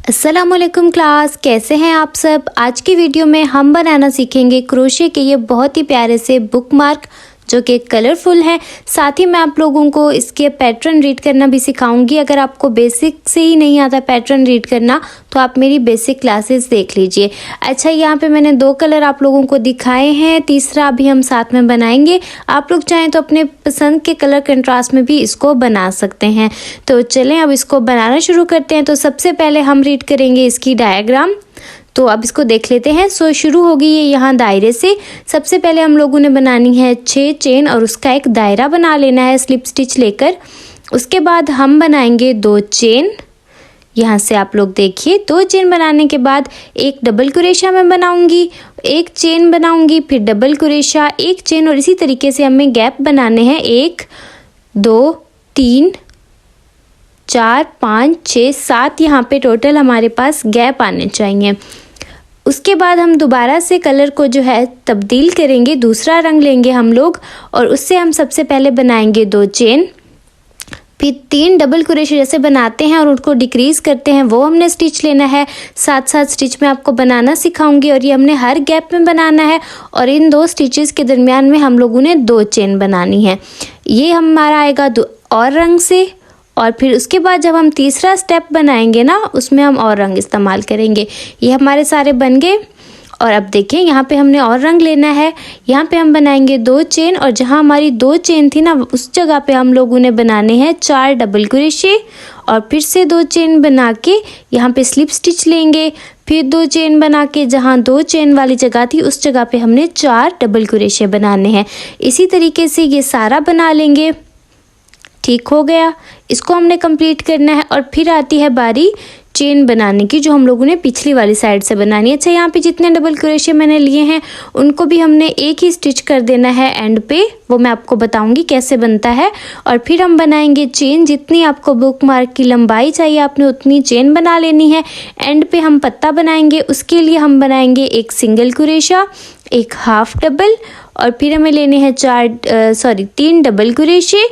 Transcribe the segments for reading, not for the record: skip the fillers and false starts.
अस्सलामुअलैकुम क्लास, कैसे हैं आप सब। आज की वीडियो में हम बनाना सीखेंगे क्रोशे के ये बहुत ही प्यारे से बुकमार्क जो कि कलरफुल हैं। साथ ही मैं आप लोगों को इसके पैटर्न रीड करना भी सिखाऊंगी। अगर आपको बेसिक से ही नहीं आता पैटर्न रीड करना तो आप मेरी बेसिक क्लासेस देख लीजिए। अच्छा, यहाँ पे मैंने 2 कलर आप लोगों को दिखाए हैं, तीसरा अभी हम साथ में बनाएंगे। आप लोग चाहें तो अपने पसंद के कलर कंट्रास्ट में भी इसको बना सकते हैं। तो चलें अब इसको बनाना शुरू करते हैं। तो सबसे पहले हम रीड करेंगे इसकी डायग्राम। तो अब इसको देख लेते हैं। शुरू होगी ये यहाँ दायरे से। सबसे पहले हम लोगों ने बनानी है 6 चेन और उसका एक दायरा बना लेना है स्लिप स्टिच लेकर। उसके बाद हम बनाएंगे 2 चेन। यहाँ से आप लोग देखिए 2 चेन बनाने के बाद एक डबल क्रोशा मैं बनाऊंगी, एक चेन बनाऊंगी, फिर डबल क्रोशा, एक चेन, और इसी तरीके से हमें गैप बनाने हैं 1 2 3 4 5 6 7। यहाँ पे टोटल हमारे पास गैप आने चाहिए। उसके बाद हम दोबारा से कलर को जो है तब्दील करेंगे, दूसरा रंग लेंगे हम लोग और उससे हम सबसे पहले बनाएंगे 2 चेन, फिर 3 डबल क्रोशे जैसे बनाते हैं और उनको डिक्रीज करते हैं वो हमने स्टिच लेना है। साथ साथ स्टिच में आपको बनाना सिखाऊंगी और ये हमने हर गैप में बनाना है और इन 2 स्टिचेस के दरमियान में हम लोगों ने 2 चेन बनानी है। ये हमारा आएगा और रंग से, और फिर उसके बाद जब हम तीसरा स्टेप बनाएंगे ना उसमें हम और रंग इस्तेमाल करेंगे। ये हमारे सारे बन गए। और अब देखें यहाँ पे हमने और रंग लेना है। यहाँ पे हम बनाएंगे 2 चेन और जहाँ हमारी 2 चेन थी ना उस जगह पे हम लोगों ने बनाने हैं 4 डबल क्रोशे और फिर से 2 चेन बना के यहाँ पे स्लिप स्टिच लेंगे। फिर 2 चेन बना के जहाँ 2 चेन वाली जगह थी उस जगह पे हमने 4 डबल क्रोशे बनाने हैं। इसी तरीके से ये सारा बना लेंगे। ठीक हो गया, इसको हमने कंप्लीट करना है। और फिर आती है बारी चेन बनाने की जो हम लोगों ने पिछली वाली साइड से बनानी है। अच्छा, यहाँ पे जितने डबल क्रोशे मैंने लिए हैं उनको भी हमने एक ही स्टिच कर देना है एंड पे, वो मैं आपको बताऊंगी कैसे बनता है। और फिर हम बनाएंगे चेन। जितनी आपको बुक मार्क की लंबाई चाहिए आपने उतनी चेन बना लेनी है। एंड पे हम पत्ता बनाएंगे, उसके लिए हम बनाएंगे एक सिंगल क्रोशा, एक हाफ डबल, और फिर हमें लेने हैं 3 डबल क्रोशे।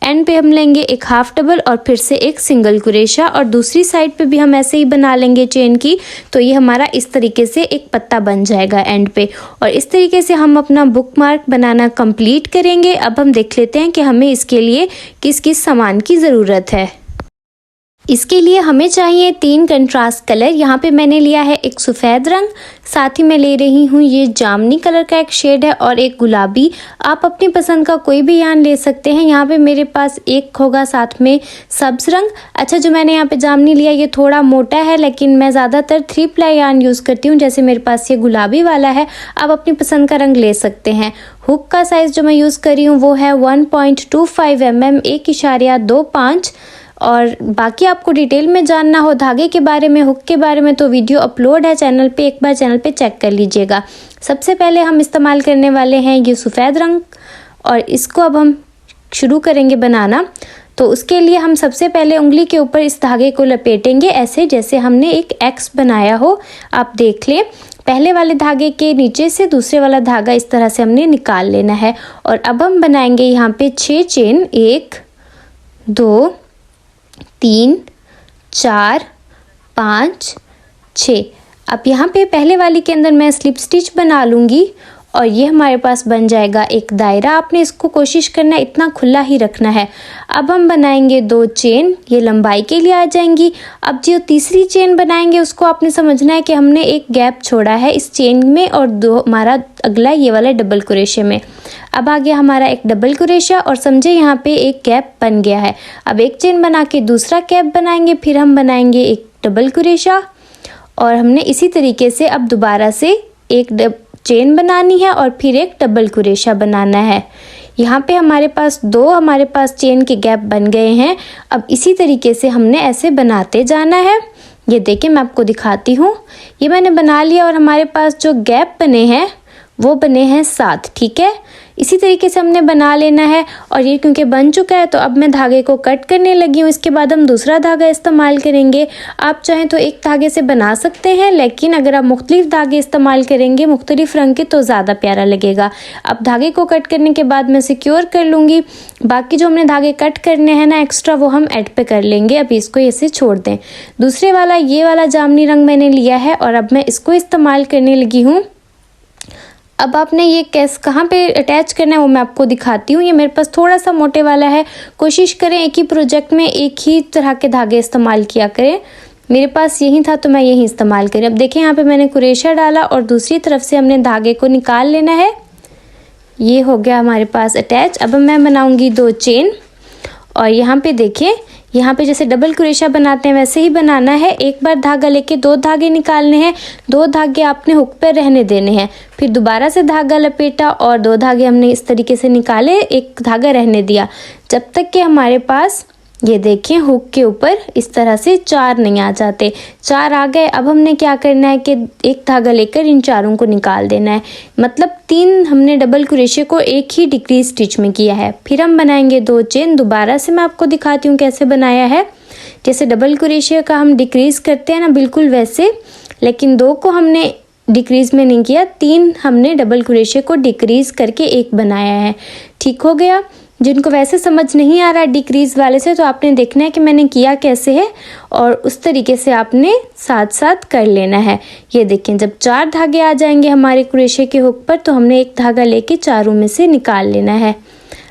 एंड पे हम लेंगे एक हाफ डबल और फिर से एक सिंगल क्रोशा, और दूसरी साइड पे भी हम ऐसे ही बना लेंगे चेन की। तो ये हमारा इस तरीके से एक पत्ता बन जाएगा एंड पे। और इस तरीके से हम अपना बुक मार्क बनाना कंप्लीट करेंगे। अब हम देख लेते हैं कि हमें इसके लिए किस किस सामान की ज़रूरत है। इसके लिए हमें चाहिए 3 कंट्रास्ट कलर। यहाँ पे मैंने लिया है एक सफ़ेद रंग, साथ ही मैं ले रही हूँ ये जामनी कलर का एक शेड है और एक गुलाबी। आप अपनी पसंद का कोई भी यान ले सकते हैं। यहाँ पे मेरे पास एक होगा साथ में सब्ज़ रंग। अच्छा, जो मैंने यहाँ पे जामनी लिया ये थोड़ा मोटा है लेकिन मैं ज़्यादातर 3 प्लाई यान यूज़ करती हूँ। जैसे मेरे पास ये गुलाबी वाला है, आप अपनी पसंद का रंग ले सकते हैं। हुक का साइज़ जो मैं यूज़ कर रही हूँ वो है 1.25 mm 1.25। और बाकी आपको डिटेल में जानना हो धागे के बारे में, हुक के बारे में, तो वीडियो अपलोड है चैनल पे, एक बार चैनल पे चेक कर लीजिएगा। सबसे पहले हम इस्तेमाल करने वाले हैं ये सफ़ेद रंग और इसको अब हम शुरू करेंगे बनाना। तो उसके लिए हम सबसे पहले उंगली के ऊपर इस धागे को लपेटेंगे ऐसे जैसे हमने एक एक्स बनाया हो। आप देख लें, पहले वाले धागे के नीचे से दूसरे वाला धागा इस तरह से हमने निकाल लेना है। और अब हम बनाएंगे यहाँ पे 6 चेन, 1 2 3 4 5 6। अब यहाँ पे पहले वाली के अंदर मैं स्लिप स्टिच बना लूँगी और ये हमारे पास बन जाएगा एक दायरा। आपने इसको कोशिश करना है इतना खुला ही रखना है। अब हम बनाएंगे 2 चेन, ये लंबाई के लिए आ जाएंगी। अब जो तीसरी चेन बनाएंगे उसको आपने समझना है कि हमने एक गैप छोड़ा है इस चेन में और 2 हमारा अगला ये वाला डबल क्रोशे में। अब आ गया हमारा एक डबल क्रोशा और समझे यहाँ पे एक गैप बन गया है। अब एक चेन बना के दूसरा गैप बनाएंगे, फिर हम बनाएंगे एक डबल क्रोशा और हमने इसी तरीके से अब दोबारा से एक चेन बनानी है और फिर एक डबल क्रोशा बनाना है। यहाँ पे हमारे पास चेन के गैप बन गए हैं। अब इसी तरीके से हमने ऐसे बनाते जाना है। ये देखिए मैं आपको दिखाती हूँ, ये मैंने बना लिया और हमारे पास जो गैप बने हैं वो बने हैं 7। ठीक है, इसी तरीके से हमने बना लेना है। और ये क्योंकि बन चुका है तो अब मैं धागे को कट करने लगी हूँ। इसके बाद हम दूसरा धागा इस्तेमाल करेंगे। आप चाहें तो एक धागे से बना सकते हैं, लेकिन अगर आप मुख्तलिफ धागे इस्तेमाल करेंगे मुख्तलिफ रंग के तो ज़्यादा प्यारा लगेगा। अब धागे को कट करने के बाद मैं सिक्योर कर लूँगी। बाकी जो हमने धागे कट करने हैं ना एक्स्ट्रा, वो हम एड पे कर लेंगे। अभी इसको ऐसे छोड़ दें। दूसरे वाला ये वाला जामुनी रंग मैंने लिया है और अब मैं इसको इस्तेमाल करने लगी हूँ। अब आपने ये कैस कहाँ पे अटैच करना है वो मैं आपको दिखाती हूँ। ये मेरे पास थोड़ा सा मोटे वाला है। कोशिश करें एक ही प्रोजेक्ट में एक ही तरह के धागे इस्तेमाल किया करें। मेरे पास यही था तो मैं यही इस्तेमाल करी। अब देखें यहाँ पे मैंने कुरेशा डाला और दूसरी तरफ से हमने धागे को निकाल लेना है। ये हो गया हमारे पास अटैच। अब मैं बनाऊँगी 2 चेन और यहाँ पे देखें, यहाँ पे जैसे डबल कुरेशा बनाते हैं वैसे ही बनाना है। एक बार धागा लेके 2 धागे निकालने हैं। 2 धागे आपने हुक पे रहने देने हैं। फिर दोबारा से धागा लपेटा और 2 धागे हमने इस तरीके से निकाले, एक धागा रहने दिया, जब तक कि हमारे पास ये देखें हुक के ऊपर इस तरह से 4 नहीं आ जाते। 4 आ गए। अब हमने क्या करना है कि एक धागा लेकर इन चारों को निकाल देना है। मतलब 3 हमने डबल कुरेशे को एक ही डिक्रीज स्टिच में किया है। फिर हम बनाएंगे 2 चेन। दोबारा से मैं आपको दिखाती हूँ कैसे बनाया है। जैसे डबल कुरेशे का हम डिक्रीज करते हैं ना, बिल्कुल वैसे, लेकिन 2 को हमने डिक्रीज में नहीं किया, 3 हमने डबल कुरेशे को डिक्रीज करके एक बनाया है। ठीक हो गया। जिनको वैसे समझ नहीं आ रहा डिक्रीज वाले से, तो आपने देखना है कि मैंने किया कैसे है और उस तरीके से आपने साथ साथ कर लेना है। ये देखें, जब 4 धागे आ जाएंगे हमारे कुरेशे के हुक पर तो हमने एक धागा लेके चारों में से निकाल लेना है।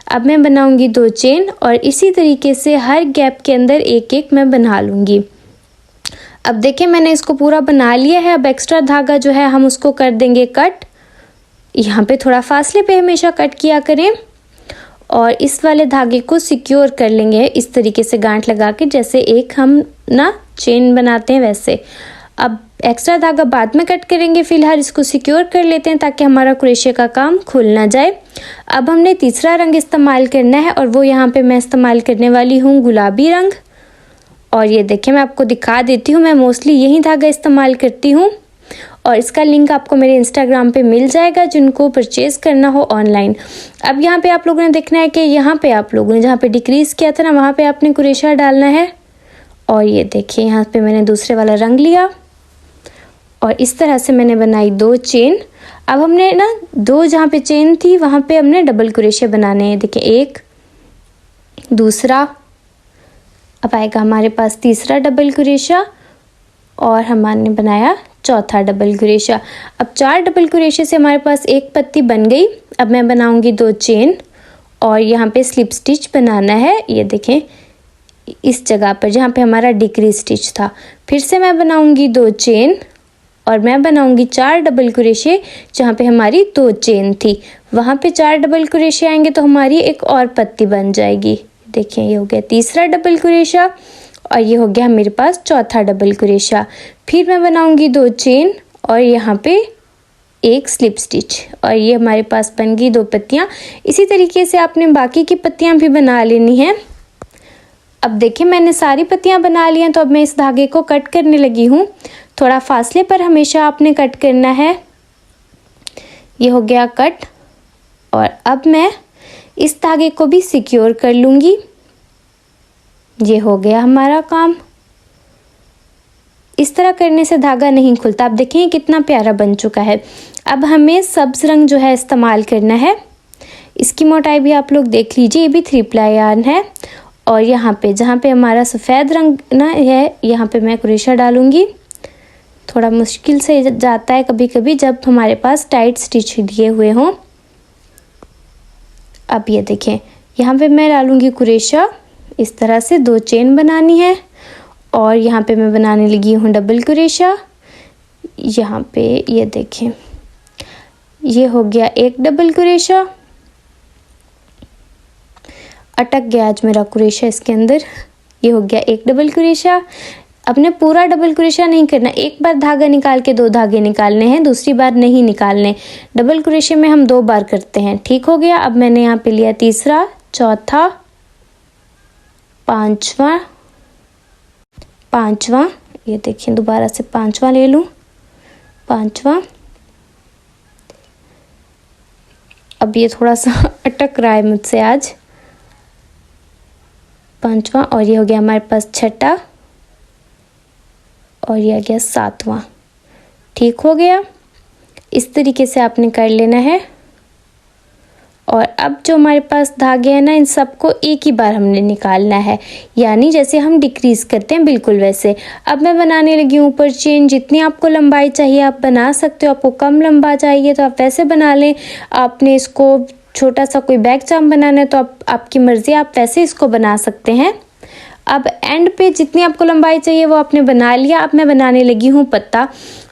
अब मैं बनाऊंगी 2 चेन और इसी तरीके से हर गैप के अंदर एक एक मैं बना लूँगी। अब देखें मैंने इसको पूरा बना लिया है। अब एक्स्ट्रा धागा जो है हम उसको कर देंगे कट। यहाँ पे थोड़ा फासले पे हमेशा कट किया करें और इस वाले धागे को सिक्योर कर लेंगे इस तरीके से गांठ लगा के, जैसे एक हम ना चेन बनाते हैं वैसे। अब एक्स्ट्रा धागा बाद में कट करेंगे, फिलहाल इसको सिक्योर कर लेते हैं ताकि हमारा कुरेशे का काम खुल ना जाए। अब हमने तीसरा रंग इस्तेमाल करना है और वो यहाँ पे मैं इस्तेमाल करने वाली हूँ गुलाबी रंग। और ये देखें, मैं आपको दिखा देती हूँ, मैं मोस्टली यही धागा इस्तेमाल करती हूँ और इसका लिंक आपको मेरे इंस्टाग्राम पे मिल जाएगा जिनको परचेज़ करना हो ऑनलाइन। अब यहाँ पे आप लोगों ने देखना है कि यहाँ पे आप लोगों ने जहाँ पे डिक्रीज़ किया था ना, वहाँ पे आपने कुरेशा डालना है। और ये देखिए यहाँ पे मैंने दूसरे वाला रंग लिया और इस तरह से मैंने बनाई 2 चेन। अब हमने ना 2 जहाँ पे चेन थी वहाँ पे हमने डबल कुरेशे बनाने हैं। देखिए, एक, दूसरा, अब आएगा हमारे पास तीसरा डबल कुरेशा और हमने बनाया चौथा डबल कुरेशा। अब 4 डबल कुरेशे से हमारे पास एक पत्ती बन गई। अब मैं बनाऊंगी 2 चेन और यहाँ पे स्लिप स्टिच बनाना है। ये देखें, इस जगह पर जहाँ पे हमारा डिक्रीज स्टिच था। फिर से मैं बनाऊंगी 2 चेन और मैं बनाऊंगी 4 डबल कुरेशे जहाँ पे हमारी 2 चेन थी। वहाँ पे 4 डबल कुरेशे आएंगे तो हमारी एक और पत्ती बन जाएगी। देखें, ये हो गया तीसरा डबल कुरेशा और ये हो गया मेरे पास चौथा डबल कुरेशा। फिर मैं बनाऊंगी 2 चेन और यहाँ पे एक स्लिप स्टिच और ये हमारे पास बन गई 2 पत्तियाँ। इसी तरीके से आपने बाकी की पत्तियाँ भी बना लेनी हैं। अब देखिए, मैंने सारी पत्तियाँ बना ली हैं तो अब मैं इस धागे को कट करने लगी हूँ। थोड़ा फासले पर हमेशा आपने कट करना है। ये हो गया कट और अब मैं इस धागे को भी सिक्योर कर लूँगी। ये हो गया हमारा काम। इस तरह करने से धागा नहीं खुलता। आप देखें कितना प्यारा बन चुका है। अब हमें सब्ज रंग जो है इस्तेमाल करना है। इसकी मोटाई भी आप लोग देख लीजिए, ये भी 3 प्लाई यार्न है। और यहाँ पे जहाँ पे हमारा सफ़ेद रंग ना है, यहाँ पे मैं कुरेशा डालूँगी। थोड़ा मुश्किल से जाता है कभी कभी जब हमारे पास टाइट स्टिच दिए हुए हों। अब ये देखें, यहाँ पे मैं डालूँगी कुरेशा। इस तरह से 2 चेन बनानी है और यहाँ पे मैं बनाने लगी हूँ डबल कुरेशा। यहाँ पे ये देखें, ये हो गया एक डबल कुरेशा। अटक गया आज मेरा कुरेशा इसके अंदर। ये हो गया एक डबल कुरेशा। अपने पूरा डबल कुरेशा नहीं करना, एक बार धागा निकाल के 2 धागे निकालने हैं, दूसरी बार नहीं निकालने। डबल कुरेशे में हम 2 बार करते हैं। ठीक हो गया। अब मैंने यहाँ पे लिया तीसरा, चौथा, पांचवा, ये देखिए दोबारा से 5वां ले लूँ, 5वां, अब ये थोड़ा सा अटक रहा है मुझसे आज। 5वां, और ये हो गया हमारे पास 6ठा, और ये आ गया 7वां। ठीक हो गया। इस तरीके से आपने कर लेना है। और अब जो हमारे पास धागे हैं ना, इन सबको एक ही बार हमने निकालना है, यानी जैसे हम डिक्रीज करते हैं बिल्कुल वैसे। अब मैं बनाने लगी हूँ ऊपर चेन। जितनी आपको लंबाई चाहिए आप बना सकते हो। आपको कम लंबा चाहिए तो आप वैसे बना लें। आपने इसको छोटा सा कोई बैग चाम बनाना है तो आपकी मर्ज़ी, आप वैसे इसको बना सकते हैं। अब एंड पे जितनी आपको लंबाई चाहिए वो आपने बना लिया। अब मैं बनाने लगी हूँ पत्ता।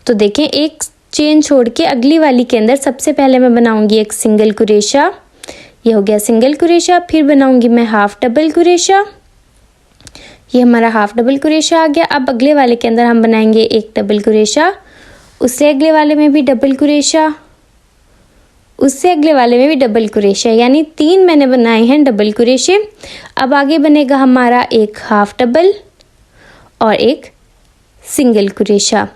तो देखें, एक चेन छोड़ के अगली वाली के अंदर सबसे पहले मैं बनाऊंगी एक सिंगल कुरेशा। ये हो गया सिंगल कुरेशा। फिर बनाऊंगी मैं हाफ डबल कुरेशा। ये हमारा हाफ डबल कुरेशा आ गया। अब अगले वाले के अंदर हम बनाएंगे एक डबल कुरेशा, उससे अगले वाले में भी डबल कुरेशा, उससे अगले वाले में भी डबल कुरेशा, यानी 3 मैंने बनाए हैं डबल कुरेशे। अब आगे बनेगा हमारा एक हाफ डबल और एक सिंगल कुरेशा।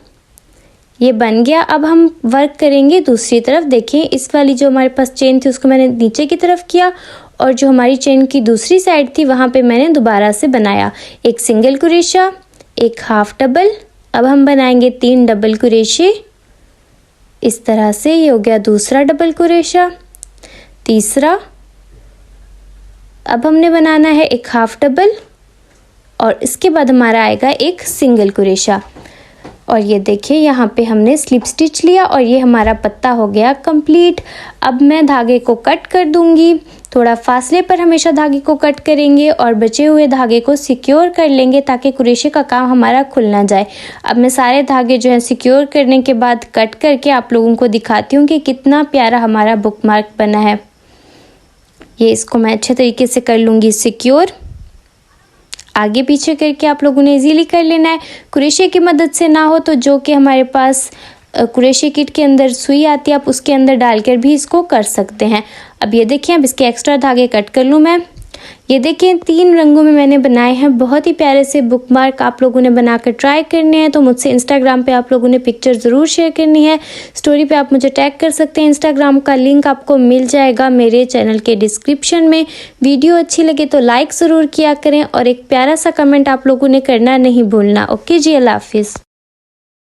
ये बन गया। अब हम वर्क करेंगे दूसरी तरफ। देखिए, इस वाली जो हमारे पास चेन थी उसको मैंने नीचे की तरफ किया, और जो हमारी चेन की दूसरी साइड थी वहाँ पे मैंने दोबारा से बनाया एक सिंगल कुरेशा, एक हाफ डबल। अब हम बनाएंगे 3 डबल कुरेशे इस तरह से। ये हो गया दूसरा डबल कुरेशा, तीसरा। अब हमने बनाना है एक हाफ डबल, और इसके बाद हमारा आएगा एक सिंगल कुरेशा। और ये देखिए, यहाँ पे हमने स्लिप स्टिच लिया और ये हमारा पत्ता हो गया कंप्लीट। अब मैं धागे को कट कर दूंगी। थोड़ा फासले पर हमेशा धागे को कट करेंगे और बचे हुए धागे को सिक्योर कर लेंगे ताकि कुरेशे का काम हमारा खुल ना जाए। अब मैं सारे धागे जो है सिक्योर करने के बाद कट करके आप लोगों को दिखाती हूँ कि कितना प्यारा हमारा बुकमार्क बना है। ये इसको मैं अच्छे तरीके से कर लूँगी सिक्योर। आगे पीछे करके आप लोगों ने इजीली कर लेना है। कुरेशे की मदद से ना हो तो जो कि हमारे पास कुरेशे किट के अंदर सुई आती है, आप उसके अंदर डालकर भी इसको कर सकते हैं। अब ये देखिए, अब इसके एक्स्ट्रा धागे कट कर लूँ मैं। ये देखिए, 3 रंगों में मैंने बनाए हैं बहुत ही प्यारे से बुकमार्क। आप लोगों ने बनाकर ट्राई करने हैं तो मुझसे इंस्टाग्राम पे आप लोगों ने पिक्चर ज़रूर शेयर करनी है। स्टोरी पे आप मुझे टैग कर सकते हैं। इंस्टाग्राम का लिंक आपको मिल जाएगा मेरे चैनल के डिस्क्रिप्शन में। वीडियो अच्छी लगे तो लाइक ज़रूर किया करें और एक प्यारा सा कमेंट आप लोगों ने करना नहीं भूलना। ओके जी, अल्लाह हाफिज़।